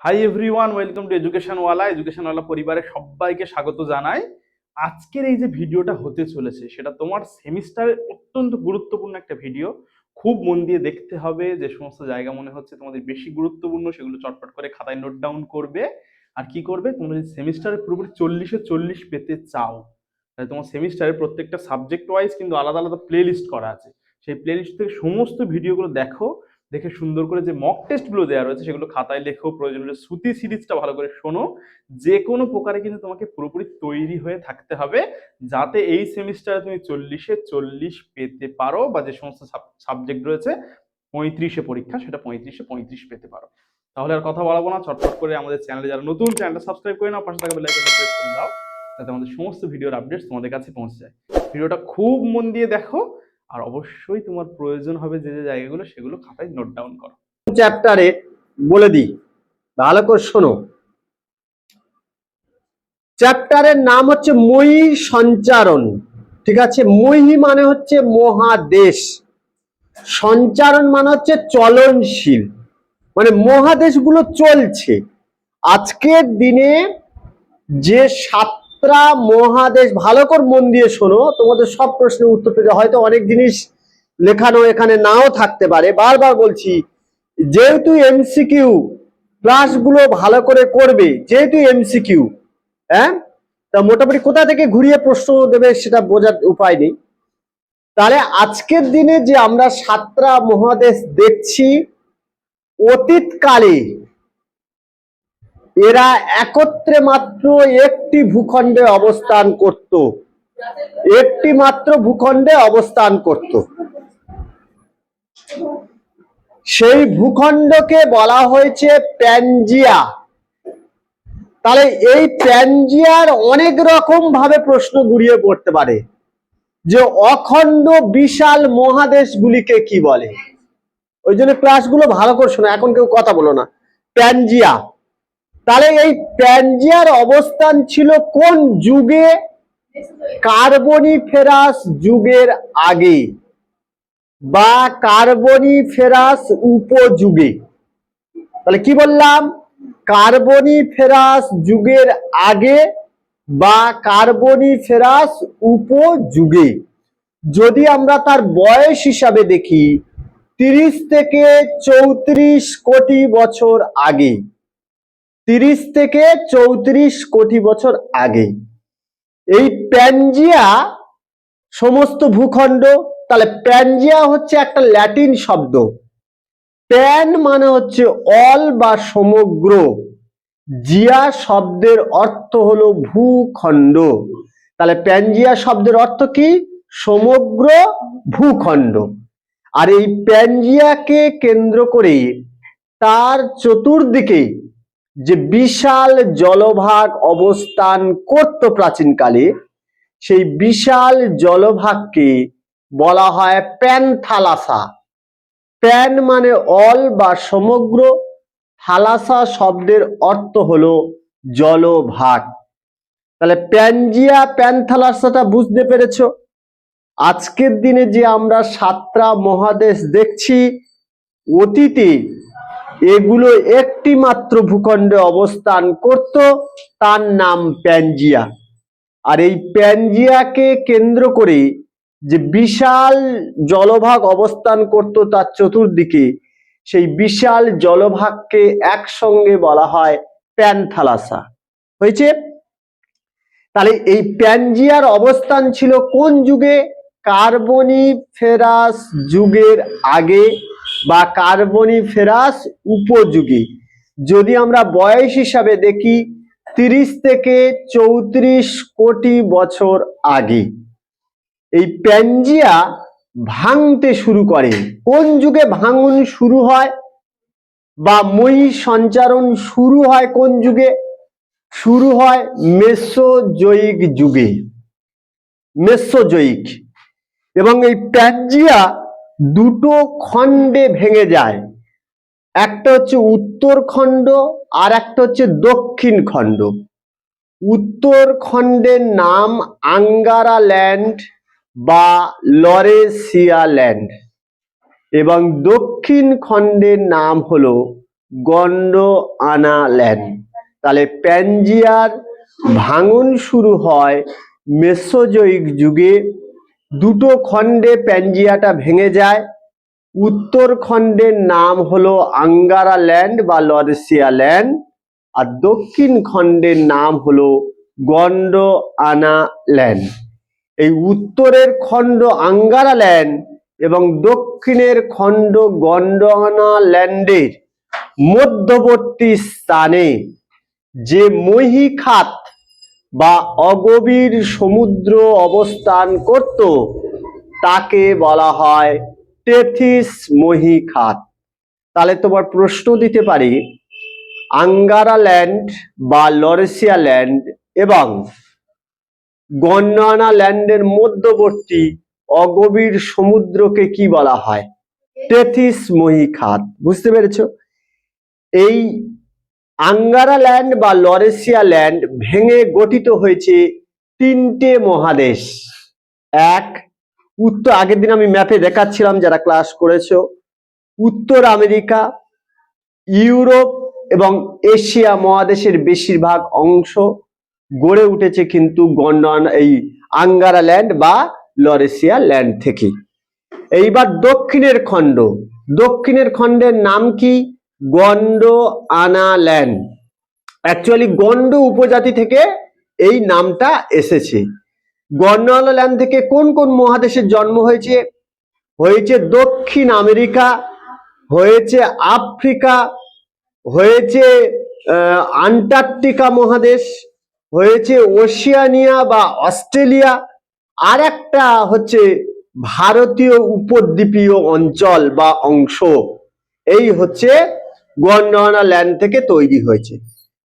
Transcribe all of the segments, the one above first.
Hi everyone, welcome to এডুকেশনওয়ালা পরিবারের সবাইকে স্বাগত জানাই। আজকের এই যে ভিডিওটা হতে চলেছে সেটা তোমার সেমিস্টারের অত্যন্ত গুরুত্বপূর্ণ একটা ভিডিও। খুব মন দিয়ে দেখতে হবে। যে সমস্ত জায়গা মনে হচ্ছে তোমাদের বেশি গুরুত্বপূর্ণ সেগুলো চটপট করে খাতায় নোট ডাউন করবে। আর কি করবে, তোমরা যদি সেমিস্টারে পুরোপুরি 40-এ 40 পেতে চাও, তাহলে তোমার সেমিস্টারের প্রত্যেকটা সাবজেক্ট ওয়াইজ কিন্তু আলাদা আলাদা প্লে লিস্ট করা আছে। সেই প্লে লিস্ট থেকে সমস্ত ভিডিওগুলো দেখো, দেখে সুন্দর করে যে মক টেস্টগুলো দেওয়া রয়েছে সেগুলো খাতায় লেখো, প্রয়োজন হলে শ্রুতি সিরিজটা ভালো করে শোনো। যে কোনো প্রকারে কিন্তু তোমাকে পুরোপুরি তৈরি হয়ে থাকতে হবে, যাতে এই সেমিস্টারে তুমি 40-এ 40 পেতে পারো, বা যে সমস্ত সাবজেক্ট রয়েছে 35-এ পরীক্ষা, সেটা 35-এ 35 পেতে পারো। তাহলে আর কথা বলাবো না, চটপট করে আমাদের চ্যানেলে যারা নতুন, চ্যানেলটা সাবস্ক্রাইব করে নাও, পাশে থাকা বেল আইকনটা প্রেস করে দাও, যাতে আমাদের সমস্ত ভিডিওর আপডেটস তোমাদের কাছে পৌঁছে যায়। ভিডিওটা খুব মন দিয়ে দেখো, আর অবশ্যই তোমার প্রয়োজন হবে যে যে জায়গাগুলো, সেগুলো খাতায় নোট ডাউন করো। চ্যাপ্টারে বলে দিই, ভালো করে শোনো। চ্যাপ্টারের নাম হচ্ছে মই সঞ্চারণ। ঠিক আছে, মই মানে হচ্ছে মহাদেশ, সঞ্চারণ মানে হচ্ছে চলনশীল, মানে মহাদেশগুলো চলছে। আজকের দিনে যে 7টা মহাদেশ, ভালো করে মন দিয়ে শোনো, তোমাদের সব প্রশ্নের উত্তর পেতে হয়তো অনেক জিনিস লেখানো এখানে নাও থাকতে পারে। বারবার বলছি, যেহেতু এমসিকিউ ক্লাসগুলো ভালো করে করবে, যেহেতু এমসিকিউ, হ্যাঁ, তা মোটামুটি কোথা থেকে ঘুরিয়ে প্রশ্ন দেবে সেটা বোঝার উপায় নেই। তাহলে আজকের দিনে যে আমরা 7টা মহাদেশ দেখছি, অতীতকালে এরা একত্রে মাত্র একটি ভূখণ্ডে অবস্থান করত, একটি মাত্র ভূখণ্ডে অবস্থান করত। সেই ভূখণ্ডকে বলা হয়েছে প্যানজিয়া। তাহলে এই প্যানজিয়ার অনেক রকম ভাবে প্রশ্ন ঘুরিয়ে পড়তে পারে, যে অখণ্ড বিশাল মহাদেশগুলিকে কি বলে। ওই জন্য ক্লাসগুলো ভালো করে শোনো, এখন কেউ কথা বলো না। প্যানজিয়া, তাহলে এই প্যানজিয়ার অবস্থান ছিল কোন যুগে? কার্বনিফেরাস যুগের আগে বা কার্বনিফেরাস উপযুগে। তাহলে কি বললাম? কার্বনিফেরাস যুগের আগে বা কার্বনিফেরাস উপযুগে। যদি আমরা তার বয়স হিসাবে দেখি, 30 থেকে 34 কোটি বছর আগে, 30 থেকে 34 কোটি বছর আগে এই প্যানজিয়া সমস্ত ভূখণ্ড। তাহলে প্যানজিয়া হচ্ছে একটা ল্যাটিন শব্দ। প্যান মানে হচ্ছে অল বা সমগ্র, জিয়া শব্দের অর্থ হলো ভূখণ্ড। তাহলে প্যানজিয়া শব্দের অর্থ কি? সমগ্র ভূখণ্ড। আর এই প্যানজিয়াকে কেন্দ্র করে তার চতুর্দিকে যে বিশাল জলভাগ অবস্থান করত প্রাচীনকালে, সেই বিশাল জলভাগকে বলা হয় প্যানথালাসা। প্যান মানে অল বা সমগ্র, থালাসা শব্দের অর্থ হলো জলভাগ। তাহলে প্যানজিয়া প্যানথালাসাটা বুঝতে পেরেছো? আজকের দিনে যে আমরা 7টা মহাদেশ দেখছি, অতীতে এগুলো একটি মাত্র ভূখণ্ডে অবস্থান করত, তার নাম প্যানজিয়া। আর এই প্যানজিয়াকে কেন্দ্র করে যে বিশাল জলভাগ অবস্থান করত তার চতুর্দিকে, সেই বিশাল জলভাগকে একসঙ্গে বলা হয় প্যানথালাসা। হয়েছে? তাহলে এই প্যানজিয়ার অবস্থান ছিল কোন যুগে? কার্বনিফেরাস যুগের আগে বা কার্বনিফেরাস উপযুগে। যদি আমরা বয়স হিসাবে দেখি, 30 থেকে 34 কোটি বছর আগে এই প্যানজিয়া ভাঙতে শুরু করে। কোন যুগে ভাঙন শুরু হয় বা মই সঞ্চারণ শুরু হয় কোন যুগে? শুরু হয় মেসোজোয়িক যুগে, মেসোজোয়িক। এবং এই প্যানজিয়া দুটো খণ্ডে ভেঙে যায়, একটা হচ্ছে উত্তর খণ্ড আর একটা হচ্ছে দক্ষিণ খণ্ড। উত্তর খণ্ডের নাম আঙ্গারা ল্যান্ড বা লরেসিয়া ল্যান্ড, এবং দক্ষিণ খণ্ডের নাম হলো গন্ডোয়ানাল্যান্ড। তাহলে প্যানজিয়ার ভাঙন শুরু হয় মেসোজোইক যুগে। দুটো খণ্ডে প্যানজিয়াটা ভেঙে যায়। উত্তর খণ্ডের নাম হলো আঙ্গারা ল্যান্ড বা লরেসিয়া ল্যান্ড, আর দক্ষিণ খণ্ডের নাম হলো গন্ডোয়ানা ল্যান্ড। এই উত্তরের খণ্ড আঙ্গারা ল্যান্ড এবং দক্ষিণের খণ্ড গন্ডোয়ানা ল্যান্ডের মধ্যবর্তী স্থানে যে মহীখাত বা অগভীর সমুদ্র অবস্থান করত তাকে বলা হয় টেথিস মহীখাত। তাহলে তোমার প্রশ্ন দিতে পারি, আঙ্গারা ল্যান্ড বা লরেসিয়া ল্যান্ড এবং গন্ডোয়ানা ল্যান্ডের মধ্যবর্তী অগভীর সমুদ্রকে কি বলা হয়? টেথিস মহীখাত। বুঝতে পেরেছো? এই আঙ্গারা ল্যান্ড বা লরেসিয়া ল্যান্ড ভেঙে গঠিত হয়েছে তিনটে মহাদেশ। এক, উত্তর, আগের দিন আমি ম্যাপে দেখাচ্ছিলাম যারা ক্লাস করেছো, উত্তর আমেরিকা, ইউরোপ এবং এশিয়া মহাদেশের বেশিরভাগ অংশ গড়ে উঠেছে কিন্তু গন্ডোয়ানা এই আঙ্গারা ল্যান্ড বা লরেসিয়া ল্যান্ড থেকে। এইবার দক্ষিণের খণ্ড, দক্ষিণের খণ্ডের নাম কি? গন্ডোয়ানা ল্যান্ড। অ্যাকচুয়ালি গন্ড উপজাতি থেকে এই নামটা এসেছে। গন্ডোয়ানা ল্যান্ড থেকে কোন কোন মহাদেশের জন্ম হয়েছে? হয়েছে দক্ষিণ আমেরিকা, হয়েছে আফ্রিকা, হয়েছে আন্টার্কটিকা মহাদেশ, হয়েছে ওশিয়ানিয়া বা অস্ট্রেলিয়া, আর একটা হচ্ছে ভারতীয় উপদ্বীপীয় অঞ্চল বা অংশ। এই হচ্ছে গন্ডোয়ানা ল্যান্ড থেকে তৈরি হয়েছে।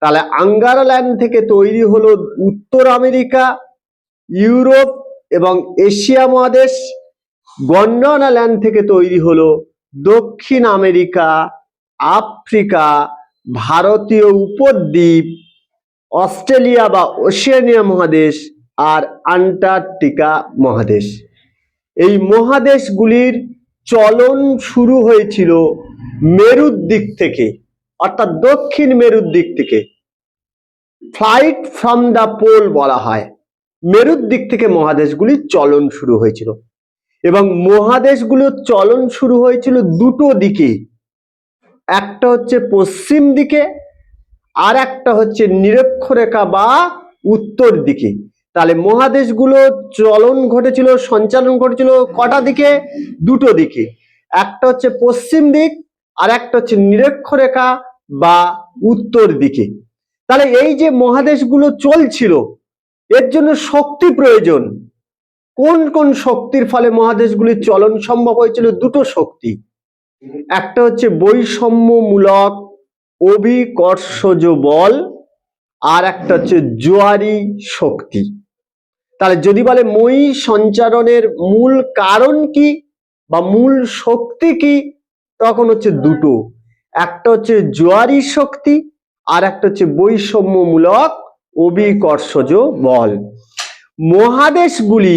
তাহলে আঙ্গারা ল্যান্ড থেকে তৈরি হলো উত্তর আমেরিকা, ইউরোপ এবং এশিয়া মহাদেশ। গন্ডোয়ানা ল্যান্ড থেকে তৈরি হলো দক্ষিণ আমেরিকা, আফ্রিকা, ভারতীয় উপদ্বীপ, অস্ট্রেলিয়া বা ওশেনিয়া মহাদেশ আর আন্টার্কটিকা মহাদেশ। এই মহাদেশগুলির চলন শুরু হয়েছিল মেরুর দিক থেকে, অর্থাৎ দক্ষিণ মেরুর দিক থেকে। ফ্লাইট ফ্রম দ্য পোল বলা হয়। মেরুর দিক থেকে মহাদেশগুলির চলন শুরু হয়েছিল এবং মহাদেশগুলোর চলন শুরু হয়েছিল দুটো দিকে, একটা হচ্ছে পশ্চিম দিকে আর একটা হচ্ছে নিরক্ষরেখা বা উত্তর দিকে। তাহলে মহাদেশগুলো চলন ঘটেছিল, সঞ্চালন ঘটেছিল কটা দিকে? দুটো দিকে, একটা হচ্ছে পশ্চিম দিক আর একটা হচ্ছে নিরক্ষরেখা বা উত্তর দিকে। তাহলে এই যে মহাদেশগুলো চলছিল এর জন্য শক্তি প্রয়োজন। কোন কোন শক্তির ফলে মহাদেশগুলির চলন সম্ভব হয়েছিল? দুটো শক্তি, একটা হচ্ছে বৈষম্যমূলক অভিকর্ষজ বল আর একটা হচ্ছে জোয়ারি শক্তি। তাহলে যদি বলে মই সঞ্চারণের মূল কারণ কি বা মূল শক্তি কি, তখন হচ্ছে দুটো, একটা হচ্ছে জোয়ারি শক্তি আর একটা হচ্ছে বৈষম্যমূলক অভিকর্ষজ বল। মহাদেশগুলি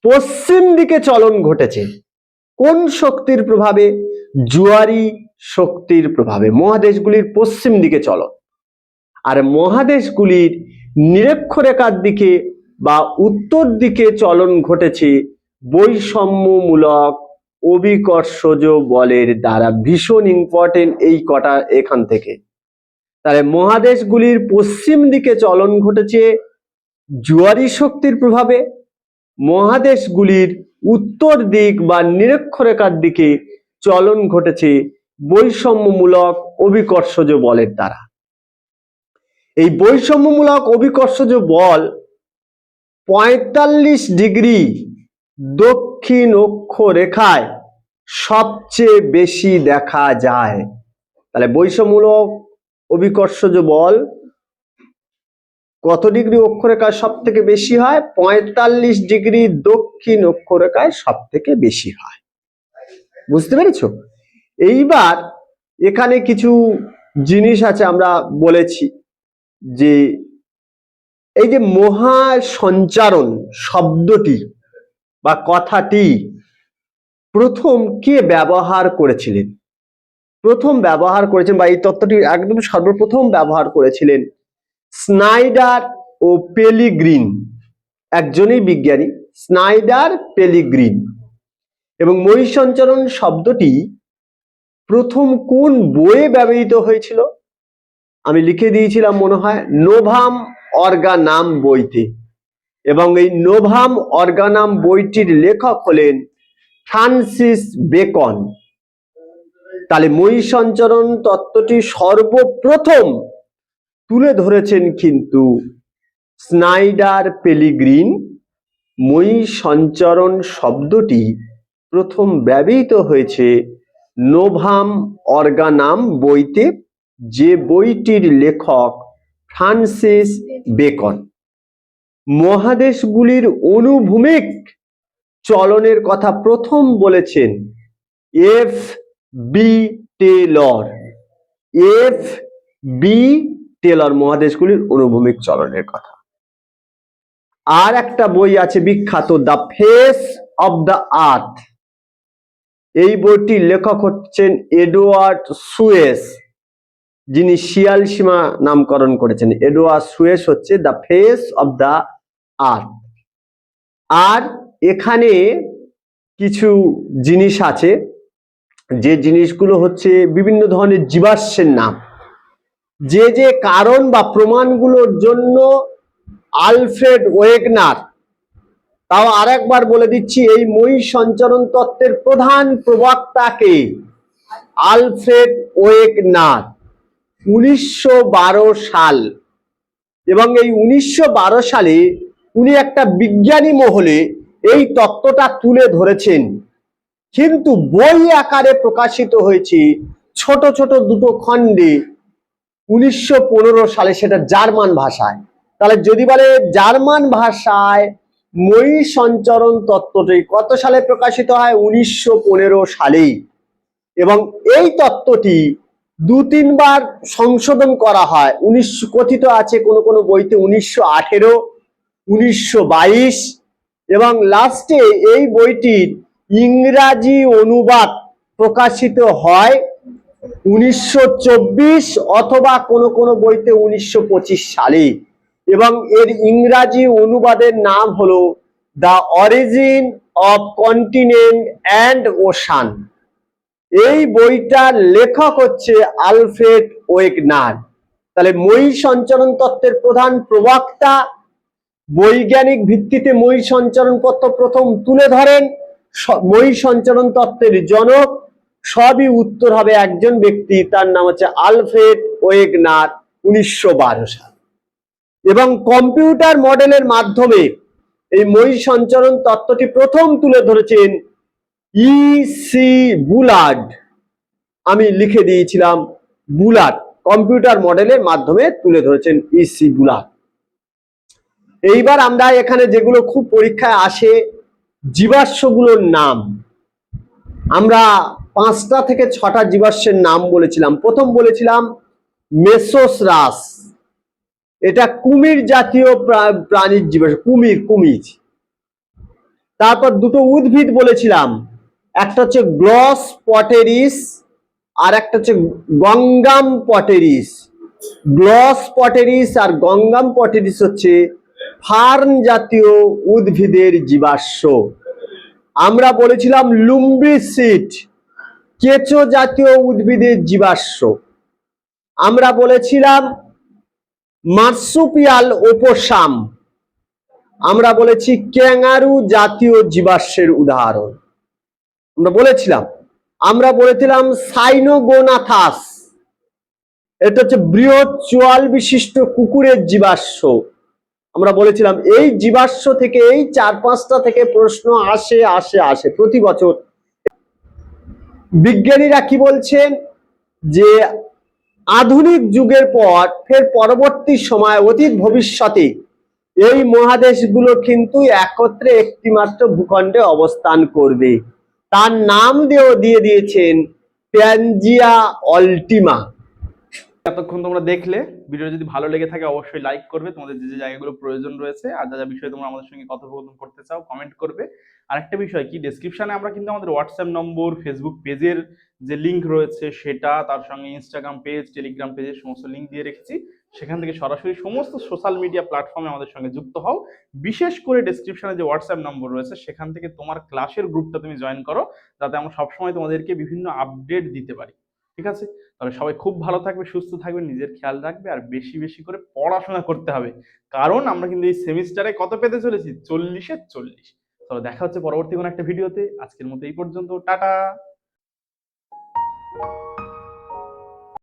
পশ্চিম দিকে চলন ঘটেছে কোন শক্তির প্রভাবে? জোয়ারি শক্তির প্রভাবে মহাদেশগুলির পশ্চিম দিকে চলন। আর মহাদেশগুলির নিরক্ষরেখার দিকে বা উত্তর দিকে চলন ঘটেছে বৈষম্যমূলক অভিকর্ষজ বলের দ্বারা। ভীষণ ইম্পর্টেন্ট এই কটা এখান থেকে। তাহলে মহাদেশগুলির পশ্চিম দিকে চলন ঘটেছে জোয়ারি শক্তির প্রভাবে, মহাদেশগুলির উত্তর দিক বা নিরক্ষরেখার দিকে চলন ঘটেছে বৈষম্যমূলক অভিকর্ষজ বলের দ্বারা। এই বৈষম্যমূলক অভিকর্ষজ বল 45 ডিগ্রি দক্ষিণ অক্ষরেখায় সবচেয়ে বেশি দেখা যায়। তাহলে বৈষম্যমূলক অভিকর্ষজ বল কত ডিগ্রি অক্ষরেখায় সব থেকে বেশি হয়? 45 ডিগ্রি দক্ষিণ অক্ষরেখায় সব থেকে বেশি হয়। বুঝতে পেরেছো? এইবার এখানে কিছু জিনিস আছে, আমরা বলেছি যে এই যে মহাসঞ্চারণ শব্দটি বা কথাটি প্রথম কে ব্যবহার করেছিলেন? প্রথম ব্যবহার করেছেন, বা এই তত্ত্বটি একদম সর্বপ্রথম ব্যবহার করেছিলেন স্নাইডার ও পেলিগ্রিন, একজনই বিজ্ঞানী, স্নাইডার পেলিগ্রিন। এবং মই সঞ্চারণ শব্দটি প্রথম কোন বইয়ে ব্যবহৃত হয়েছিল? আমি লিখে দিয়েছিলাম মনে হয় নোভাম অর্গানাম বইতে। এবং এই নোভাম অর্গানাম বইটির লেখক হলেন ফ্রান্সিস বেকন। তাহলে মই সঞ্চারণ তত্ত্বটি সর্বপ্রথম তুলে ধরেছেন কিন্তু স্নাইডার পেলিগ্রিন। মই সঞ্চারণ শব্দটি প্রথম ব্যবহৃত হয়েছে নোভাম অর্গানাম বইতে, যে বইটির লেখক ফ্রান্সিস বেকন। মহাদেশগুলির অনুভূমিক চলনের কথা প্রথম বলেছেন F B Taylor. F B Taylor মহাদেশগুলির অনুভূমিক চলনের কথা। আর একটা বই আছে বিখ্যাত, the face of the earth. এই বইটির লেখক হচ্ছেন এডওয়ার্ড সুয়েস, যিনি শিয়াল সীমা নামকরণ করেছেন। এডওয়ার্ড সুয়েস হচ্ছে the face of the earth. আর এখানে কিছু জিনিস আছে, যে জিনিসগুলো হচ্ছে বিভিন্ন ধরনের জীবাশ্মের নাম, যে যে কারণ বা প্রমাণগুলোর জন্য আলফ্রেড ওয়েগনার, তাও আরেকবার বলে দিচ্ছি, এই মই সঞ্চারণ তত্ত্বের প্রধান প্রবক্তাকে আলফ্রেড ওয়েগনার, 1912 সাল। এবং এই 1912 সালে উনি একটা বিজ্ঞানী মহলে এই তত্ত্বটা তুলে ধরেছেন, কিন্তু বই আকারে প্রকাশিত হয়েছে ছোট ছোট দুটো খণ্ডে 1915 সালে, সেটা জার্মান ভাষায়। তাহলে যদি বলে জার্মান ভাষায় মই সঞ্চারণ তত্ত্বটি কত সালে প্রকাশিত হয়? 1915 সালেই। এবং এই তত্ত্বটি 2-3 বার সংশোধন করা হয়। কথিত আছে কোনো কোনো বইতে 1918, 1922, এবং লাস্টে এই বইটির ইংরাজি অনুবাদ প্রকাশিত হয় 1924, অথবা কোনো কোনো বইতে 1925 সালে। এবং এর ইংরাজি অনুবাদের নাম হলো the origin of continent and ocean. এই বইটার লেখক হচ্ছে আলফ্রেড ওয়েগনার। তাহলে মই সঞ্চারণ তত্ত্বের প্রধান প্রবক্তা, বৈজ্ঞানিক ভিত্তিতে মই সঞ্চারণ তত্ত্ব প্রথম তুলে ধরেন, মই সঞ্চারণ তত্ত্বের জনক, সবই উত্তর হবে একজন ব্যক্তি, তার নাম হচ্ছে আলফ্রেড ওয়েগনার, 1912 সাল। এবং কম্পিউটার মডেলের মাধ্যমে এই মই সঞ্চারণ তত্ত্বটি প্রথম তুলে ধরেছেন ইসি বুলার্ড। আমি লিখে দিয়েছিলাম বুলার্ড, কম্পিউটার মডেলের মাধ্যমে তুলে ধরেছেন ইসি বুলার্ড। এইবার আমরা এখানে যেগুলো খুব পরীক্ষায় আসে, জীবাশ্মগুলোর নাম, আমরা 5টা থেকে 6টা জীবাশ্মের নাম বলেছিলাম। প্রথম বলেছিলাম মেসোসরাস, এটা কুমির জাতীয় প্রাণীর জীবাশ্ম, কুমির। তারপর দুটো উদ্ভিদ বলেছিলাম, একটা হচ্ছে গ্লস পটেরিস, আর একটা হচ্ছে গঙ্গাম পটেরিস। গ্লস পটেরিস আর গঙ্গাম পটেরিস হচ্ছে ফার্ন জাতীয় উদ্ভিদের জীবাশ্ম। আমরা বলেছিলাম লুম্বিসিড, কেঁচো জাতীয় উদ্ভিদের জীবাশ্ম। আমরা বলেছিলাম মার্সুপিয়াল ওপোসাম, আমরা বলেছি ক্যাঙ্গারু জাতীয় জীবাশ্মের উদাহরণ আমরা বলেছিলাম। আমরা বলেছিলাম সাইনোগোনাথাস, এটা হচ্ছে বৃহৎ চোয়াল বিশিষ্ট কুকুরের জীবাশ্ম। আমরা বলেছিলাম এই জীবাশ্ম থেকে, এই 4-5টা থেকে প্রশ্ন আসে প্রতি বছর। বিজ্ঞানীরা কি বলছেন, যে আধুনিক যুগের পর ফের পরবর্তী সময় অতীত ভবিষ্যতে এই মহাদেশগুলো কিন্তু একত্রে একটি মাত্র ভূখণ্ডে অবস্থান করবে। তার নাম দিয়ে দিয়েছেন প্যানজিয়া অল্টিমা। এতক্ষণ তোমরা দেখলে, ভিডিও যদি ভালো লেগে থাকে অবশ্যই লাইক করবে, তোমাদের যে যে জায়গাগুলো প্রয়োজন রয়েছে আর যা যা বিষয়ে তোমরা আমাদের সঙ্গে কথোপকথন করতে চাও কমেন্ট করবে। আরেকটা বিষয় কি, ডেসক্রিপশনে আমরা কিন্তু আমাদের হোয়াটসঅ্যাপ নম্বর, ফেসবুক পেজের যে লিঙ্ক রয়েছে সেটা, তার সঙ্গে ইনস্টাগ্রাম পেজ, টেলিগ্রাম পেজের সমস্ত লিঙ্ক দিয়ে রেখেছি। সেখান থেকে সরাসরি সমস্ত সোশ্যাল মিডিয়া প্ল্যাটফর্মে আমাদের সঙ্গে যুক্ত হও। বিশেষ করে ডেসক্রিপশনে যে হোয়াটসঅ্যাপ নম্বর রয়েছে সেখান থেকে তোমার ক্লাসের গ্রুপটা তুমি জয়েন করো, যাতে আমরা সবসময় তোমাদেরকে বিভিন্ন আপডেট দিতে পারি। ঠিক আছে? তাহলে সবাই খুব ভালো থাকবে, সুস্থ থাকবে, নিজের খেয়াল রাখবে, আর বেশি বেশি করে পড়াশোনা করতে হবে, কারণ আমরা কিন্তু এই সেমিস্টারে কত পেতে চলেছি? 40-এ 40। তাহলে দেখা হচ্ছে পরবর্তী কোনো একটা ভিডিওতে। আজকের মতো এই পর্যন্ত, টাটা।